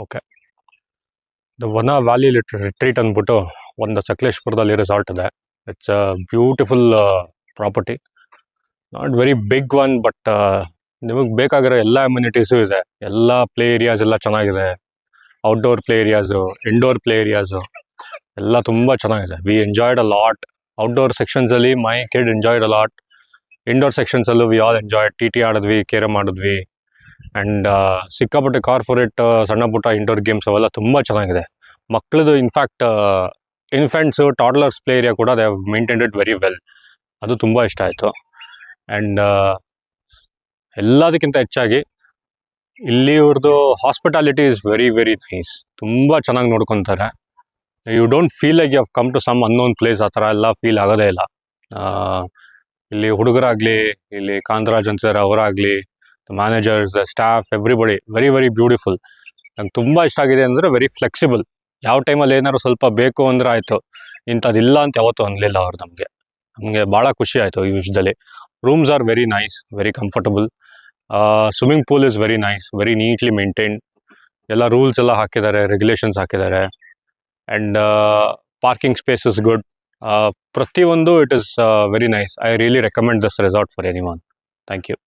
Okay. The Vana valley retreat ಅಂದ್ಬಿಟ್ಟು ಒಂದು ಸಕಲೇಶ್ಪುರದಲ್ಲಿ ರೆಸಾರ್ಟ್ ಇದೆ. It's a beautiful property. Not very big one, but ನಿಮಗೆ ಬೇಕಾಗಿರೋ ಎಲ್ಲ ಅಮ್ಯುನಿಟೀಸು ಇದೆ. ಎಲ್ಲ ಪ್ಲೇ ಏರಿಯಾಸ್ ಎಲ್ಲ ಚೆನ್ನಾಗಿದೆ. Outdoor play areas, indoor play areas ಎಲ್ಲ ತುಂಬ ಚೆನ್ನಾಗಿದೆ. We enjoyed a lot. Outdoor ಸೆಕ್ಷನ್ಸಲ್ಲಿ my kid enjoyed a lot. Indoor ಸೆಕ್ಷನ್ಸಲ್ಲೂ we all enjoyed. T T ಆಡಿದ್ವಿ, ಕೇರಮ್ ಆಡಿದ್ವಿ. ಆ್ಯಂಡ್ ಸಿಕ್ಕಾಪಟ್ಟೆ ಕಾರ್ಪೊರೇಟ್ ಸಣ್ಣ ಪುಟ್ಟ ಇಂಡೋರ್ ಗೇಮ್ಸ್ ಅವೆಲ್ಲ ತುಂಬ ಚೆನ್ನಾಗಿದೆ. ಮಕ್ಕಳದು in fact infants toddlers play area ಕೂಡ they have maintained it very well. ಅದು ತುಂಬ ಇಷ್ಟ ಆಯಿತು. ಆ್ಯಂಡ್ ಎಲ್ಲದಕ್ಕಿಂತ ಹೆಚ್ಚಾಗಿ ಇಲ್ಲಿಯವ್ರದ್ದು hospitality is very very nice. ತುಂಬ ಚೆನ್ನಾಗಿ ನೋಡ್ಕೊತಾರೆ. You don't feel like you have come to some unknown place. ಆ ಥರ ಎಲ್ಲ ಫೀಲ್ ಆಗೋದೇ ಇಲ್ಲ. ಇಲ್ಲಿ ಹುಡುಗರಾಗಲಿ, ಇಲ್ಲಿ ಕಾಂತರಾಜ್ ಅಂತಾರೆ ಅವರಾಗಲಿ, managers, staff, everybody very very beautiful. ನಂಗೆ ತುಂಬ ಇಷ್ಟ ಆಗಿದೆ ಅಂದರೆ ವೆರಿ ಫ್ಲೆಕ್ಸಿಬಲ್. ಯಾವ ಟೈಮಲ್ಲಿ ಏನಾದ್ರು ಸ್ವಲ್ಪ ಬೇಕು ಅಂದರೆ ಆಯಿತು, ಇಂಥದ್ದಿಲ್ಲ ಅಂತ ಯಾವತ್ತೂ ಅನ್ನಲಿಲ್ಲ ಅವ್ರು ನಮಗೆ ಭಾಳ ಖುಷಿ ಆಯಿತು. Usually rooms are very nice, very comfortable. Swimming pool is very nice, very neatly maintained. ಎಲ್ಲ ರೂಲ್ಸ್ ಎಲ್ಲ ಹಾಕಿದ್ದಾರೆ, ರೆಗ್ಯುಲೇಷನ್ಸ್ ಹಾಕಿದ್ದಾರೆ. And parking space is good. ಪ್ರತಿಯೊಂದು it is very nice. I really recommend this resort for anyone. Thank you.